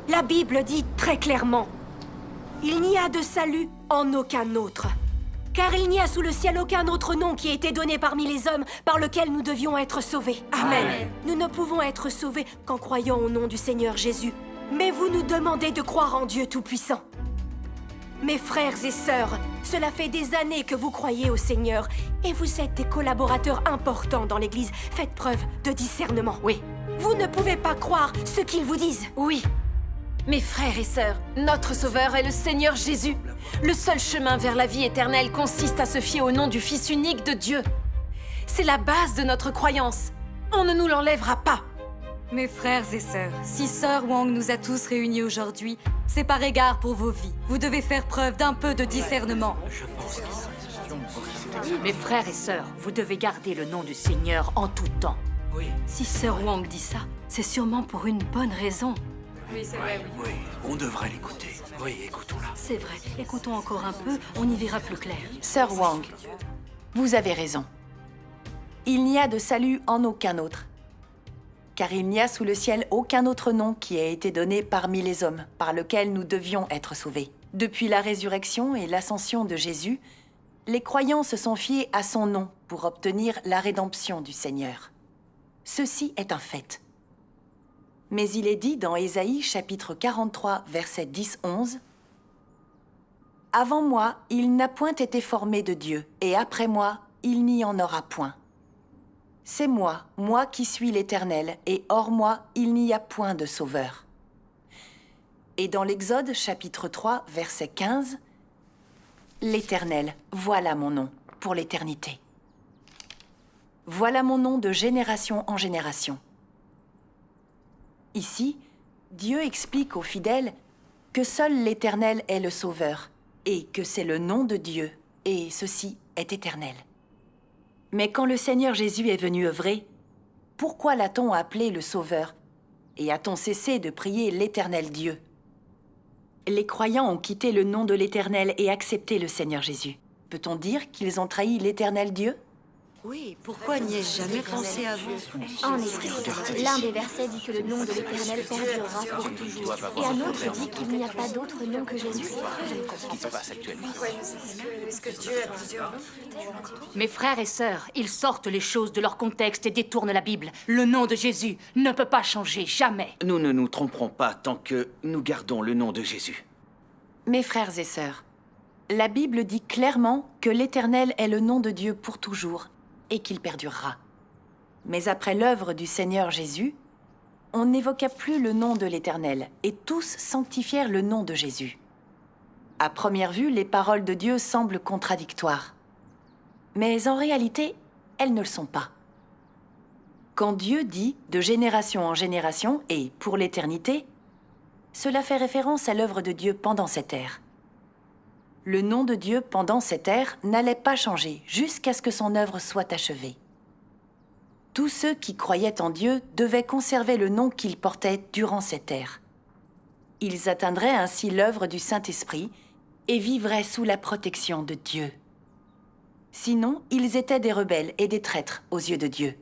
La Bible dit très clairement, il n'y a de salut en aucun autre. Car il n'y a sous le ciel aucun autre nom qui ait été donné parmi les hommes par lequel nous devions être sauvés. Amen. Nous ne pouvons être sauvés qu'en croyant au nom du Seigneur Jésus. Mais vous nous demandez de croire en Dieu Tout-Puissant. Mes frères et sœurs, cela fait des années que vous croyez au Seigneur et vous êtes des collaborateurs importants dans l'Église. Faites preuve de discernement. Oui. Vous ne pouvez pas croire ce qu'ils vous disent. Oui. Mes frères et sœurs, notre Sauveur est le Seigneur Jésus. Le seul chemin vers la vie éternelle consiste à se fier au nom du Fils unique de Dieu. C'est la base de notre croyance. On ne nous l'enlèvera pas. Mes frères et sœurs, si Sœur Wang nous a tous réunis aujourd'hui, c'est par égard pour vos vies. Vous devez faire preuve d'un peu de discernement. Mes frères et sœurs, vous devez garder le nom du Seigneur en tout temps. Oui. Si Sœur Wang dit ça, c'est sûrement pour une bonne raison. Oui, on devrait l'écouter. Oui, écoutons-la. C'est vrai. Écoutons encore un peu, on y verra plus clair. Sœur Wang, vous avez raison. Il n'y a de salut en aucun autre. Car il n'y a sous le ciel aucun autre nom qui ait été donné parmi les hommes, par lequel nous devions être sauvés. Depuis la résurrection et l'ascension de Jésus, les croyants se sont fiés à son nom pour obtenir la rédemption du Seigneur. Ceci est un fait. Mais il est dit dans Ésaïe chapitre 43, versets 10-11, « Avant moi, il n'a point été formé de Dieu, et après moi, il n'y en aura point. C'est moi, moi qui suis l'Éternel, et hors moi, il n'y a point de sauveur. » Et dans l'Exode chapitre 3, verset 15, « L'Éternel, voilà mon nom, pour l'éternité. Voilà mon nom de génération en génération. » Ici, Dieu explique aux fidèles que seul l'Éternel est le Sauveur et que c'est le nom de Dieu, et ceci est éternel. Mais quand le Seigneur Jésus est venu œuvrer, pourquoi l'a-t-on appelé le Sauveur et a-t-on cessé de prier l'Éternel Dieu? Les croyants ont quitté le nom de l'Éternel et accepté le Seigneur Jésus. Peut-on dire qu'ils ont trahi l'Éternel Dieu? Oui, pourquoi n'y ai-je jamais pensé avant? En effet, l'un des versets dit que le nom de l'Éternel perdurera pour toujours. Et un autre dit qu'il n'y a pas d'autre nom que Jésus. Mes frères et sœurs, ils sortent les choses de leur contexte et détournent la Bible. Le nom de Jésus ne peut pas changer, jamais. Nous ne nous tromperons pas tant que nous gardons le nom de Jésus. Mes frères et sœurs, la Bible dit clairement que l'Éternel est le nom de Dieu pour toujours et qu'il perdurera. Mais après l'œuvre du Seigneur Jésus, on n'évoqua plus le nom de l'Éternel et tous sanctifièrent le nom de Jésus. À première vue, les paroles de Dieu semblent contradictoires. Mais en réalité, elles ne le sont pas. Quand Dieu dit « de génération en génération » et « pour l'éternité », cela fait référence à l'œuvre de Dieu pendant cette ère. Le nom de Dieu pendant cette ère n'allait pas changer jusqu'à ce que son œuvre soit achevée. Tous ceux qui croyaient en Dieu devaient conserver le nom qu'ils portaient durant cette ère. Ils atteindraient ainsi l'œuvre du Saint-Esprit et vivraient sous la protection de Dieu. Sinon, ils étaient des rebelles et des traîtres aux yeux de Dieu.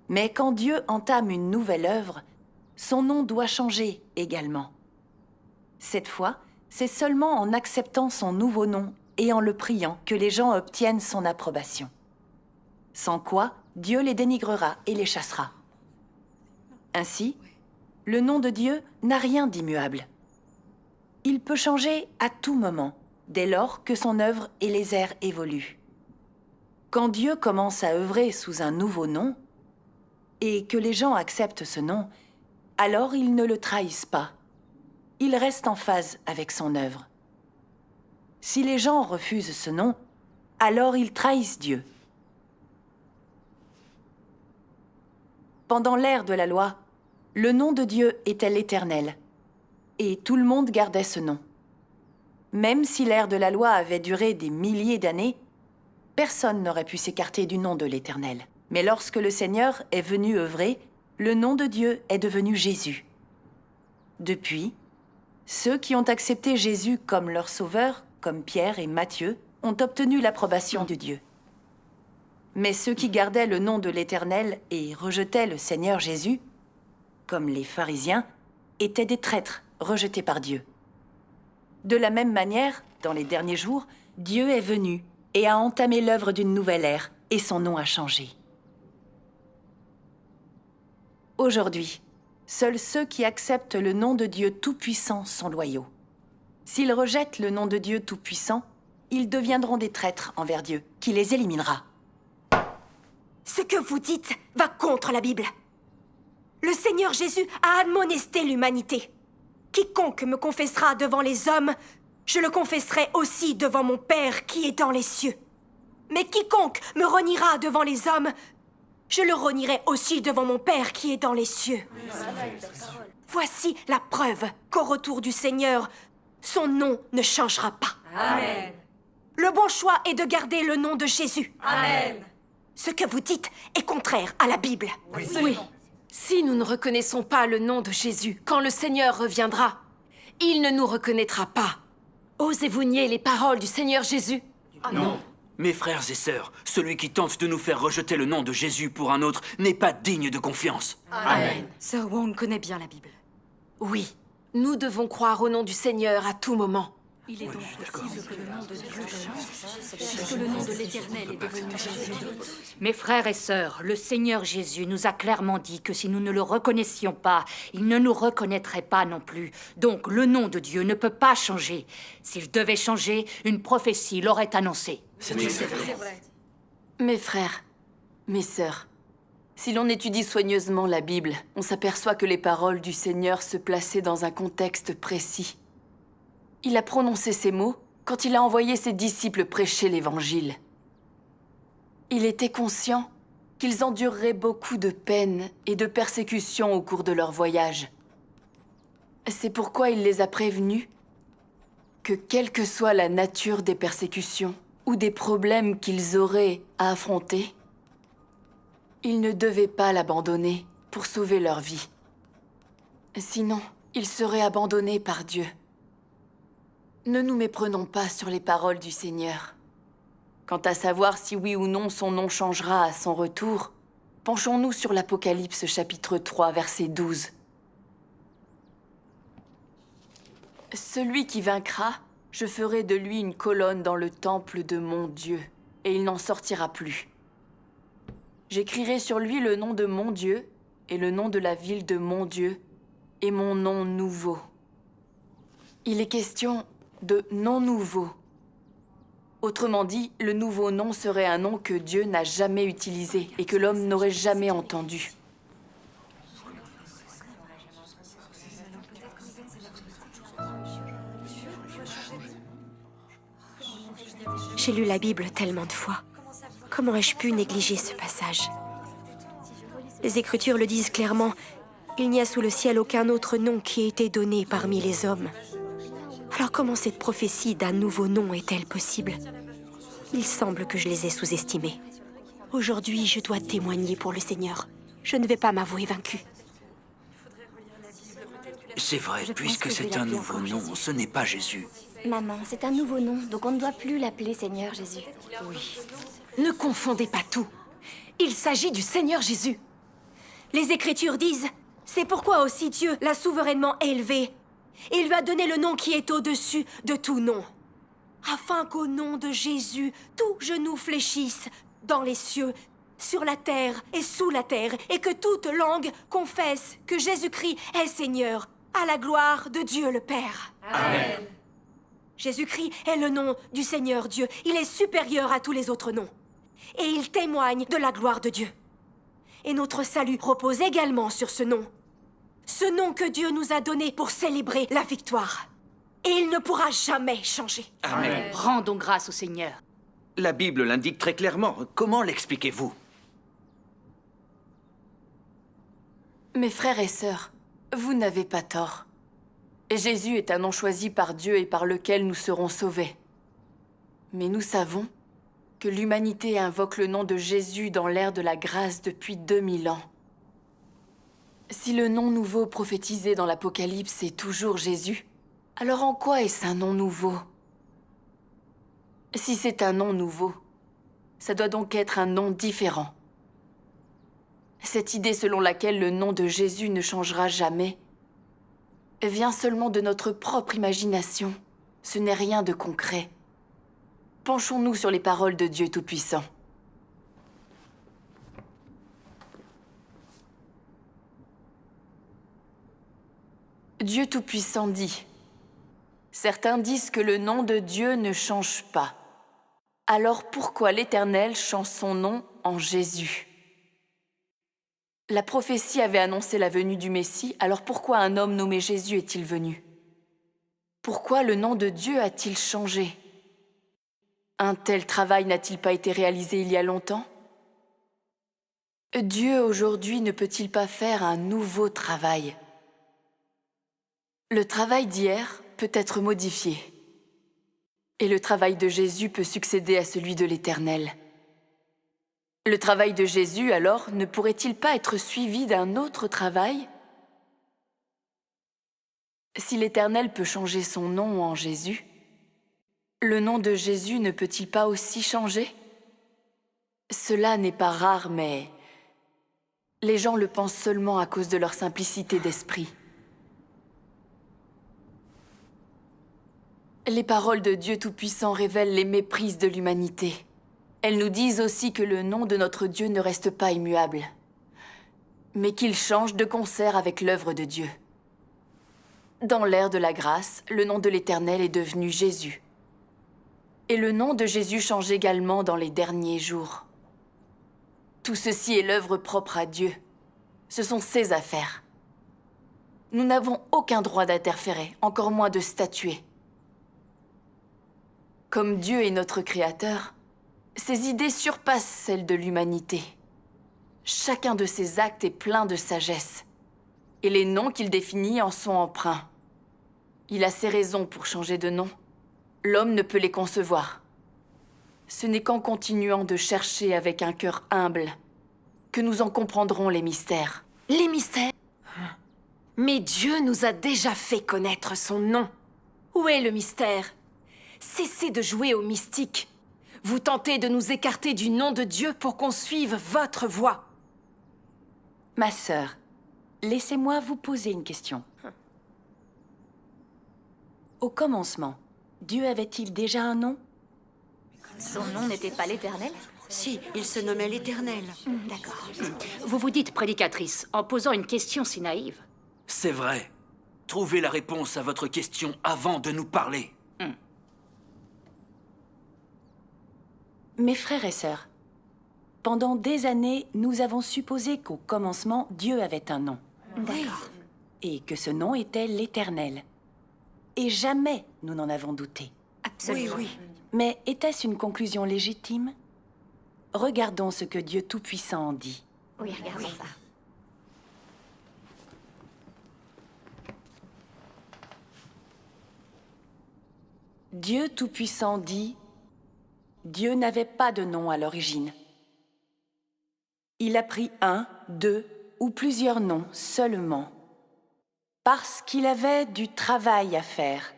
Mais quand Dieu entame une nouvelle œuvre, son nom doit changer également. Cette fois, c'est seulement en acceptant son nouveau nom et en le priant que les gens obtiennent son approbation. Sans quoi, Dieu les dénigrera et les chassera. Ainsi, le nom de Dieu n'a rien d'immuable. Il peut changer à tout moment, dès lors que son œuvre et les airs évoluent. Quand Dieu commence à œuvrer sous un nouveau nom, et que les gens acceptent ce nom, alors ils ne le trahissent pas. Il reste en phase avec son œuvre. Si les gens refusent ce nom, alors ils trahissent Dieu. Pendant l'ère de la loi, le nom de Dieu était l'Éternel, et tout le monde gardait ce nom. Même si l'ère de la loi avait duré des milliers d'années, personne n'aurait pu s'écarter du nom de l'Éternel. Mais lorsque le Seigneur est venu œuvrer, le nom de Dieu est devenu Jésus. Depuis, ceux qui ont accepté Jésus comme leur sauveur, comme Pierre et Matthieu, ont obtenu l'approbation de Dieu. Mais ceux qui gardaient le nom de l'Éternel et rejetaient le Seigneur Jésus, comme les pharisiens, étaient des traîtres rejetés par Dieu. De la même manière, dans les derniers jours, Dieu est venu et a entamé l'œuvre d'une nouvelle ère, et son nom a changé. Aujourd'hui, seuls ceux qui acceptent le nom de Dieu Tout-Puissant sont loyaux. S'ils rejettent le nom de Dieu Tout-Puissant, ils deviendront des traîtres envers Dieu, qui les éliminera. Ce que vous dites va contre la Bible. Le Seigneur Jésus a admonesté l'humanité. Quiconque me confessera devant les hommes, je le confesserai aussi devant mon Père qui est dans les cieux. Mais quiconque me reniera devant les hommes, je le renierai aussi devant mon Père qui est dans les cieux. Voici la preuve qu'au retour du Seigneur, son nom ne changera pas. Amen. Le bon choix est de garder le nom de Jésus. Amen. Ce que vous dites est contraire à la Bible. Oui. Si nous ne reconnaissons pas le nom de Jésus, quand le Seigneur reviendra, il ne nous reconnaîtra pas. Osez-vous nier les paroles du Seigneur Jésus? Non. Mes frères et sœurs, celui qui tente de nous faire rejeter le nom de Jésus pour un autre n'est pas digne de confiance. Amen. Sir Wong connaît bien la Bible. Oui, nous devons croire au nom du Seigneur à tout moment. Il est donc possible que le nom de Dieu change, puisque le nom de l'Éternel est devenu Jésus. Mes frères et sœurs, le Seigneur Jésus nous a clairement dit que si nous ne le reconnaissions pas, il ne nous reconnaîtrait pas non plus. Donc le nom de Dieu ne peut pas changer. S'il devait changer, une prophétie l'aurait annoncé. C'est vrai. Mes frères, mes sœurs, si l'on étudie soigneusement la Bible, on s'aperçoit que les paroles du Seigneur se plaçaient dans un contexte précis. Il a prononcé ces mots quand il a envoyé ses disciples prêcher l'Évangile. Il était conscient qu'ils endureraient beaucoup de peines et de persécutions au cours de leur voyage. C'est pourquoi il les a prévenus que quelle que soit la nature des persécutions ou des problèmes qu'ils auraient à affronter, ils ne devaient pas l'abandonner pour sauver leur vie. Sinon, ils seraient abandonnés par Dieu. Ne nous méprenons pas sur les paroles du Seigneur. Quant à savoir si oui ou non son nom changera à son retour, penchons-nous sur l'Apocalypse chapitre 3, verset 12. Celui qui vaincra, je ferai de lui une colonne dans le temple de mon Dieu, et il n'en sortira plus. J'écrirai sur lui le nom de mon Dieu, et le nom de la ville de mon Dieu, et mon nom nouveau. Il est question de nom nouveau. Autrement dit, le nouveau nom serait un nom que Dieu n'a jamais utilisé et que l'homme n'aurait jamais entendu. J'ai lu la Bible tellement de fois. Comment ai-je pu négliger ce passage? Les Écritures le disent clairement. Il n'y a sous le ciel aucun autre nom qui ait été donné parmi les hommes. Alors comment cette prophétie d'un nouveau nom est-elle possible? Il semble que je les ai sous-estimés. Aujourd'hui, je dois témoigner pour le Seigneur. Je ne vais pas m'avouer vaincu. C'est vrai, puisque c'est un nouveau nom, ce n'est pas Jésus. Maman, c'est un nouveau nom, donc on ne doit plus l'appeler Seigneur Jésus. Oui. Ne confondez pas tout. Il s'agit du Seigneur Jésus. Les Écritures disent, c'est pourquoi aussi Dieu l'a souverainement élevé. Et il lui a donné le nom qui est au-dessus de tout nom. Afin qu'au nom de Jésus, tout genou fléchisse dans les cieux, sur la terre et sous la terre, et que toute langue confesse que Jésus-Christ est Seigneur, à la gloire de Dieu le Père. Amen. Jésus-Christ est le nom du Seigneur Dieu. Il est supérieur à tous les autres noms. Et il témoigne de la gloire de Dieu. Et notre salut repose également sur ce nom. Ce nom que Dieu nous a donné pour célébrer la victoire. Et il ne pourra jamais changer. Amen. Rendons grâce au Seigneur. La Bible l'indique très clairement. Comment l'expliquez-vous? Mes frères et sœurs, vous n'avez pas tort. Jésus est un nom choisi par Dieu et par lequel nous serons sauvés. Mais nous savons que l'humanité invoque le nom de Jésus dans l'ère de la grâce depuis 2000 ans. Si le nom nouveau prophétisé dans l'Apocalypse est toujours Jésus, alors en quoi est-ce un nom nouveau? Si c'est un nom nouveau, ça doit donc être un nom différent. Cette idée selon laquelle le nom de Jésus ne changera jamais vient seulement de notre propre imagination. Ce n'est rien de concret. Penchons-nous sur les paroles de Dieu Tout-Puissant. Dieu Tout-Puissant dit: certains disent que le nom de Dieu ne change pas. Alors pourquoi l'Éternel change son nom en Jésus? La prophétie avait annoncé la venue du Messie, alors pourquoi un homme nommé Jésus est-il venu? Pourquoi le nom de Dieu a-t-il changé? Un tel travail n'a-t-il pas été réalisé il y a longtemps? Dieu aujourd'hui ne peut-il pas faire un nouveau travail? Le travail d'hier peut être modifié. Et le travail de Jésus peut succéder à celui de l'Éternel. Le travail de Jésus, alors, ne pourrait-il pas être suivi d'un autre travail? Si l'Éternel peut changer son nom en Jésus, le nom de Jésus ne peut-il pas aussi changer? Cela n'est pas rare, mais les gens le pensent seulement à cause de leur simplicité d'esprit. Les paroles de Dieu Tout-Puissant révèlent les méprises de l'humanité. Elles nous disent aussi que le nom de notre Dieu ne reste pas immuable, mais qu'il change de concert avec l'œuvre de Dieu. Dans l'ère de la grâce, le nom de l'Éternel est devenu Jésus. Et le nom de Jésus change également dans les derniers jours. Tout ceci est l'œuvre propre à Dieu. Ce sont ses affaires. Nous n'avons aucun droit d'interférer, encore moins de statuer. Comme Dieu est notre Créateur, ses idées surpassent celles de l'humanité. Chacun de ses actes est plein de sagesse, et les noms qu'il définit en sont empreints. Il a ses raisons pour changer de nom. L'homme ne peut les concevoir. Ce n'est qu'en continuant de chercher avec un cœur humble que nous en comprendrons les mystères. Les mystères? Mais Dieu nous a déjà fait connaître son nom. Où est le mystère? Cessez de jouer au mystique. Vous tentez de nous écarter du nom de Dieu pour qu'on suive votre voie. Ma sœur, laissez-moi vous poser une question. Au commencement, Dieu avait-il déjà un nom? Son nom n'était pas l'Éternel? Si, il se nommait l'Éternel. D'accord. Vous vous dites prédicatrice en posant une question si naïve. C'est vrai. Trouvez la réponse à votre question avant de nous parler. Mes frères et sœurs, pendant des années, nous avons supposé qu'au commencement, Dieu avait un nom. D'accord. Et que ce nom était l'Éternel. Et jamais nous n'en avons douté. Absolument. Oui. Mais était-ce une conclusion légitime? Regardons ce que Dieu Tout-Puissant en dit. Oui, regardons ça. Dieu Tout-Puissant dit: Dieu n'avait pas de nom à l'origine. Il a pris un, deux ou plusieurs noms seulement, parce qu'il avait du travail à faire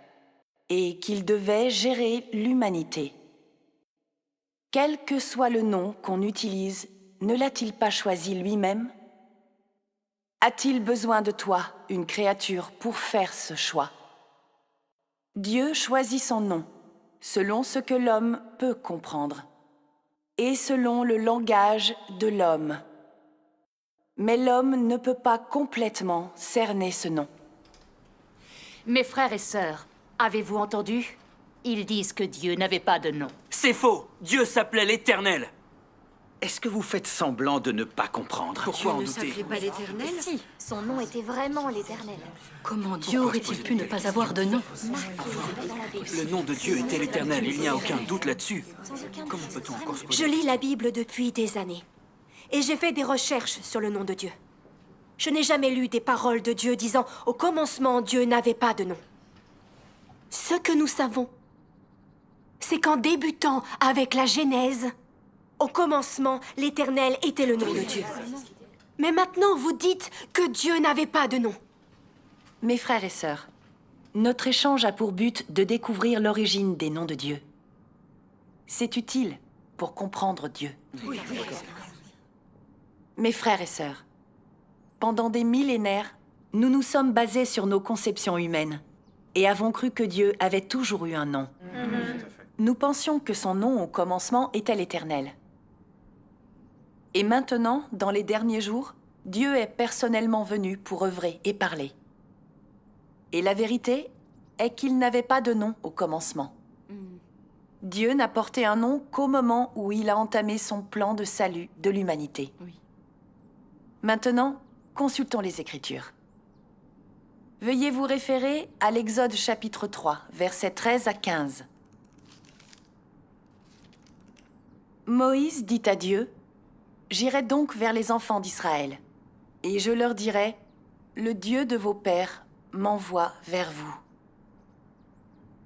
et qu'il devait gérer l'humanité. Quel que soit le nom qu'on utilise, ne l'a-t-il pas choisi lui-même? A-t-il besoin de toi, une créature, pour faire ce choix? Dieu choisit son nom, selon ce que l'homme peut comprendre, et selon le langage de l'homme. Mais l'homme ne peut pas complètement cerner ce nom. Mes frères et sœurs, avez-vous entendu? Ils disent que Dieu n'avait pas de nom. C'est faux! Dieu s'appelait l'Éternel! Est-ce que vous faites semblant de ne pas comprendre? Pourquoi en Ne douter? s'appelait pas l'Éternel? Si, son nom était vraiment l'Éternel. Comment Dieu aurait-il pu ne pas avoir de nom? Le nom de Dieu était l'Éternel, il n'y a aucun doute là-dessus. Comment peut-on encore se poser? Je lis la Bible depuis des années. Et j'ai fait des recherches sur le nom de Dieu. Je n'ai jamais lu des paroles de Dieu disant « Au commencement, Dieu n'avait pas de nom ». Ce que nous savons, c'est qu'en débutant avec la Genèse, au commencement, l'Éternel était le nom de Dieu. Mais maintenant, vous dites que Dieu n'avait pas de nom. Mes frères et sœurs, notre échange a pour but de découvrir l'origine des noms de Dieu. C'est utile pour comprendre Dieu. Mes frères et sœurs, pendant des millénaires, Nous nous sommes basés sur nos conceptions humaines et avons cru que Dieu avait toujours eu un nom. Nous pensions que son nom au commencement était l'Éternel. Et maintenant, dans les derniers jours, Dieu est personnellement venu pour œuvrer et parler. Et la vérité est qu'il n'avait pas de nom au commencement. Dieu n'a porté un nom qu'au moment où il a entamé son plan de salut de l'humanité. Maintenant, consultons les Écritures. Veuillez vous référer à l'Exode chapitre 3, versets 13 à 15. Moïse dit à Dieu, « J'irai donc vers les enfants d'Israël, et je leur dirai, « Le Dieu de vos pères m'envoie vers vous. »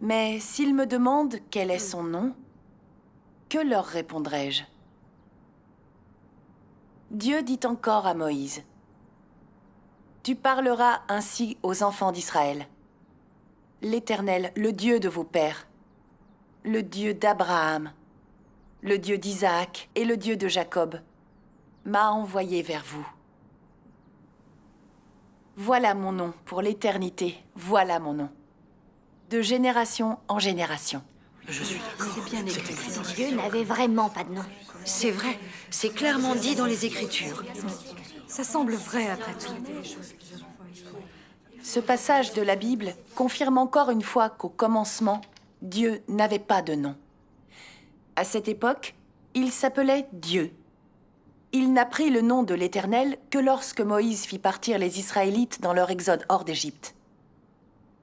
Mais s'ils me demandent quel est son nom, que leur répondrai-je? Dieu dit encore à Moïse, « Tu parleras ainsi aux enfants d'Israël. L'Éternel, le Dieu de vos pères, le Dieu d'Abraham, le Dieu d'Isaac et le Dieu de Jacob, m'a envoyé vers vous. Voilà mon nom pour l'éternité, voilà mon nom. De génération en génération. » Je suis d'accord. C'est bien écrit. Dieu n'avait vraiment pas de nom. C'est vrai, c'est clairement dit dans les Écritures. Ça semble vrai après tout. Ce passage de la Bible confirme encore une fois qu'au commencement, Dieu n'avait pas de nom. À cette époque, il s'appelait Dieu. Il n'a pris le nom de l'Éternel que lorsque Moïse fit partir les Israélites dans leur exode hors d'Égypte.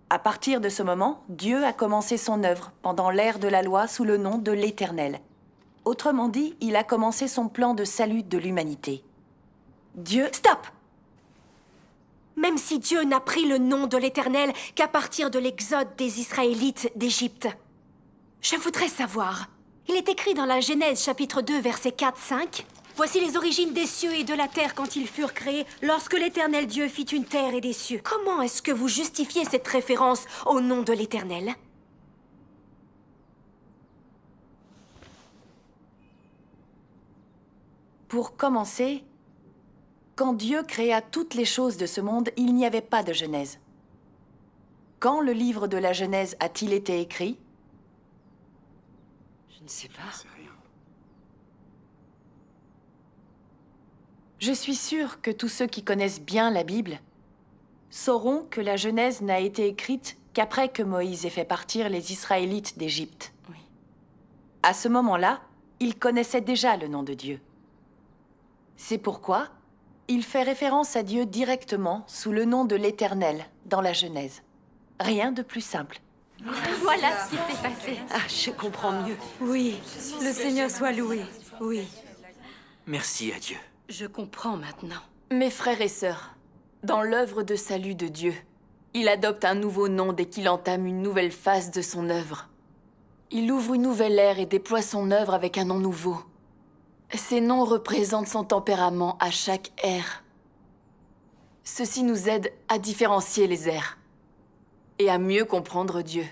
À partir de ce moment, Dieu a commencé son œuvre pendant l'ère de la loi sous le nom de l'Éternel. Autrement dit, il a commencé son plan de salut de l'humanité. Dieu... Stop! Même si Dieu n'a pris le nom de l'Éternel qu'à partir de l'exode des Israélites d'Égypte. Je voudrais savoir, il est écrit dans la Genèse chapitre 2 versets 4-5, « Voici les origines des cieux et de la terre quand ils furent créés, lorsque l'Éternel Dieu fit une terre et des cieux. » Comment est-ce que vous justifiez cette référence au nom de l'Éternel? Pour commencer, quand Dieu créa toutes les choses de ce monde, il n'y avait pas de Genèse. Quand le livre de la Genèse a-t-il été écrit? Je ne sais pas. Je suis sûre que tous ceux qui connaissent bien la Bible sauront que la Genèse n'a été écrite qu'après que Moïse ait fait partir les Israélites d'Égypte. Oui. À ce moment-là, il connaissait déjà le nom de Dieu. C'est pourquoi il fait référence à Dieu directement sous le nom de l'Éternel dans la Genèse. Rien de plus simple. Voilà ce qui s'est passé. Ah, je comprends mieux. Oui, le Seigneur soit loué. Oui. Merci à Dieu. Je comprends maintenant. Mes frères et sœurs, dans l'œuvre de salut de Dieu, il adopte un nouveau nom dès qu'il entame une nouvelle phase de son œuvre. Il ouvre une nouvelle ère et déploie son œuvre avec un nom nouveau. Ces noms représentent son tempérament à chaque ère. Ceci nous aide à différencier les ères et à mieux comprendre Dieu.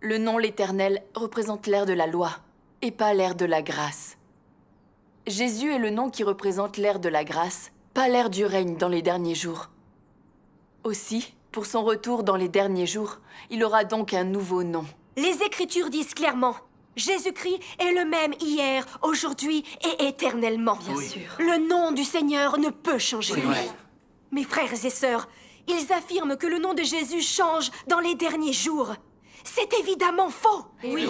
Le nom l'Éternel représente l'ère de la loi et pas l'ère de la grâce. Jésus est le nom qui représente l'ère de la grâce, pas l'ère du règne dans les derniers jours. Aussi, pour son retour dans les derniers jours, il aura donc un nouveau nom. Les Écritures disent clairement, Jésus-Christ est le même hier, aujourd'hui et éternellement. Bien sûr. Le nom du Seigneur ne peut changer. C'est vrai. Mes frères et sœurs, ils affirment que le nom de Jésus change dans les derniers jours. C'est évidemment faux. Oui.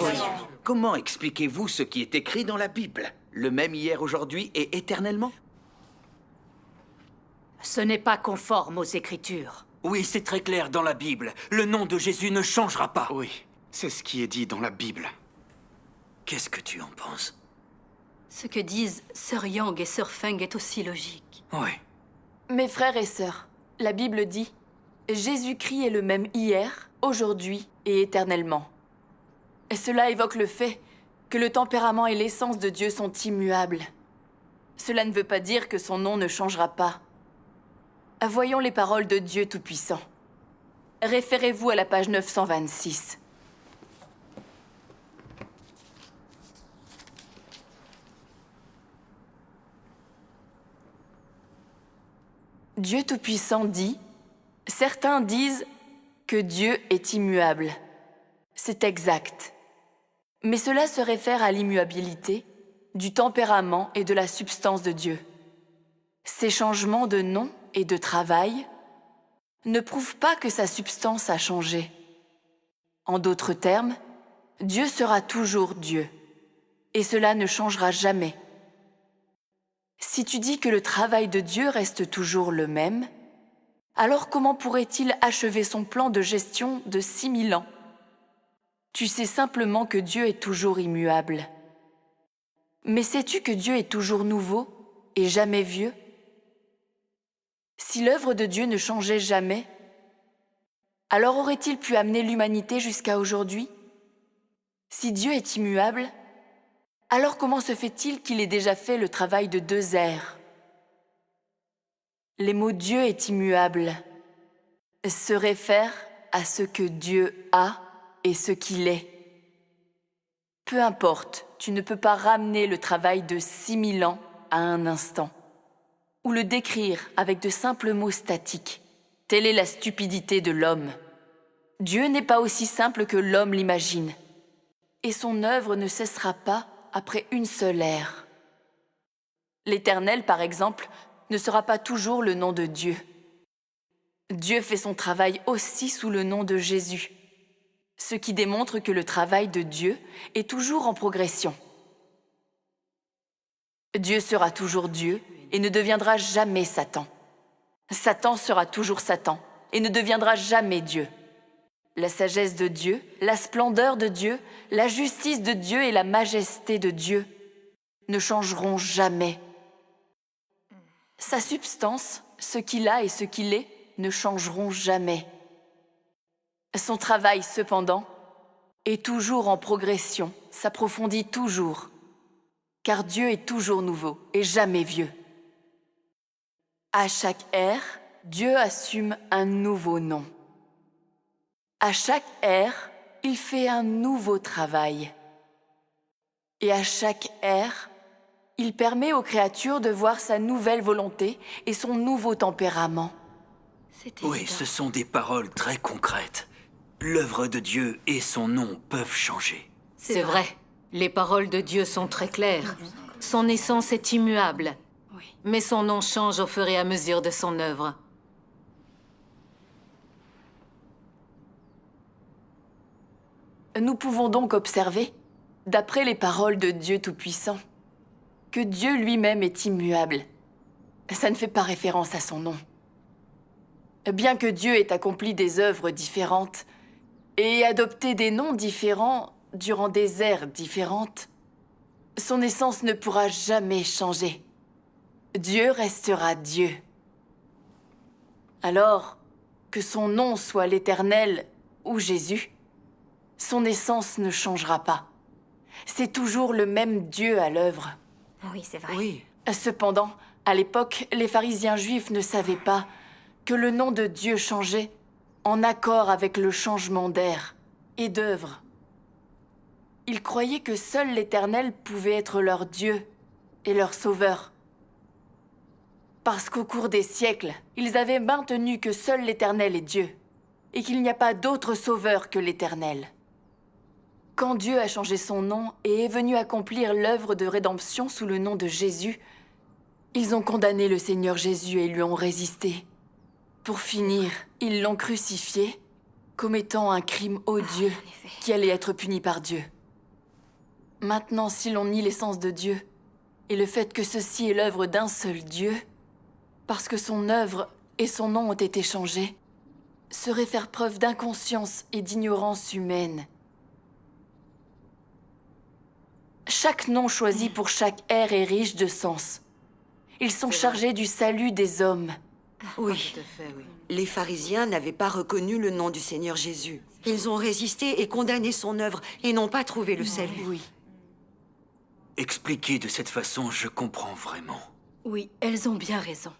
Comment expliquez-vous ce qui est écrit dans la Bible? Le même hier, aujourd'hui et éternellement? Ce n'est pas conforme aux Écritures. Oui, c'est très clair dans la Bible. Le nom de Jésus ne changera pas. Oui, c'est ce qui est dit dans la Bible. Qu'est-ce que tu en penses? Ce que disent Sœur Yang et Sœur Feng est aussi logique. Oui. Mes frères et sœurs, la Bible dit « Jésus-Christ est le même hier, aujourd'hui et éternellement ». Et cela évoque le fait que le tempérament et l'essence de Dieu sont immuables. Cela ne veut pas dire que son nom ne changera pas. Voyons les paroles de Dieu Tout-Puissant. Référez-vous à la page 926. Dieu Tout-Puissant dit, « Certains disent que Dieu est immuable. » C'est exact. Mais cela se réfère à l'immuabilité, du tempérament et de la substance de Dieu. Ces changements de nom et de travail ne prouvent pas que sa substance a changé. En d'autres termes, Dieu sera toujours Dieu, et cela ne changera jamais. Si tu dis que le travail de Dieu reste toujours le même, alors comment pourrait-il achever son plan de gestion de 6000 ans? Tu sais simplement que Dieu est toujours immuable. Mais sais-tu que Dieu est toujours nouveau et jamais vieux? Si l'œuvre de Dieu ne changeait jamais, alors aurait-il pu amener l'humanité jusqu'à aujourd'hui? Si Dieu est immuable, alors comment se fait-il qu'il ait déjà fait le travail de 2 ères? Les mots « Dieu est immuable » se réfèrent à ce que Dieu a et ce qu'il est. Peu importe, tu ne peux pas ramener le travail de 6000 ans à un instant, ou le décrire avec de simples mots statiques. Telle est la stupidité de l'homme. Dieu n'est pas aussi simple que l'homme l'imagine, et son œuvre ne cessera pas après une seule ère. L'Éternel, par exemple, ne sera pas toujours le nom de Dieu. Dieu fait son travail aussi sous le nom de Jésus, ce qui démontre que le travail de Dieu est toujours en progression. Dieu sera toujours Dieu et ne deviendra jamais Satan. Satan sera toujours Satan et ne deviendra jamais Dieu. La sagesse de Dieu, la splendeur de Dieu, la justice de Dieu et la majesté de Dieu ne changeront jamais. Sa substance, ce qu'il a et ce qu'il est, ne changeront jamais. Son travail, cependant, est toujours en progression, s'approfondit toujours, car Dieu est toujours nouveau et jamais vieux. À chaque ère, Dieu assume un nouveau nom. À chaque ère, il fait un nouveau travail. Et à chaque ère, il permet aux créatures de voir sa nouvelle volonté et son nouveau tempérament. Oui, ce sont des paroles très concrètes. L'œuvre de Dieu et son nom peuvent changer. C'est vrai. Les paroles de Dieu sont très claires. Son essence est immuable. Mais son nom change au fur et à mesure de son œuvre. Nous pouvons donc observer, d'après les paroles de Dieu Tout-Puissant, que Dieu lui-même est immuable. Ça ne fait pas référence à son nom. Bien que Dieu ait accompli des œuvres différentes et adopté des noms différents durant des ères différentes, son essence ne pourra jamais changer. Dieu restera Dieu. Alors, que son nom soit l'Éternel ou Jésus, son essence ne changera pas. C'est toujours le même Dieu à l'œuvre. Oui, c'est vrai. Oui. Cependant, à l'époque, les pharisiens juifs ne savaient pas que le nom de Dieu changeait en accord avec le changement d'ère et d'œuvre. Ils croyaient que seul l'Éternel pouvait être leur Dieu et leur Sauveur. Parce qu'au cours des siècles, ils avaient maintenu que seul l'Éternel est Dieu et qu'il n'y a pas d'autre Sauveur que l'Éternel. Quand Dieu a changé son nom et est venu accomplir l'œuvre de rédemption sous le nom de Jésus, ils ont condamné le Seigneur Jésus et lui ont résisté. Pour finir, ils l'ont crucifié, commettant un crime odieux qui allait être puni par Dieu. Maintenant, si l'on nie l'essence de Dieu et le fait que ceci est l'œuvre d'un seul Dieu, parce que son œuvre et son nom ont été changés, serait faire preuve d'inconscience et d'ignorance humaine. Chaque nom choisi pour chaque ère est riche de sens. Ils sont chargés du salut des hommes. Oui. Les pharisiens n'avaient pas reconnu le nom du Seigneur Jésus. Ils ont résisté et condamné son œuvre et n'ont pas trouvé le salut. Oui. Expliqué de cette façon, je comprends vraiment. Oui, elles ont bien raison.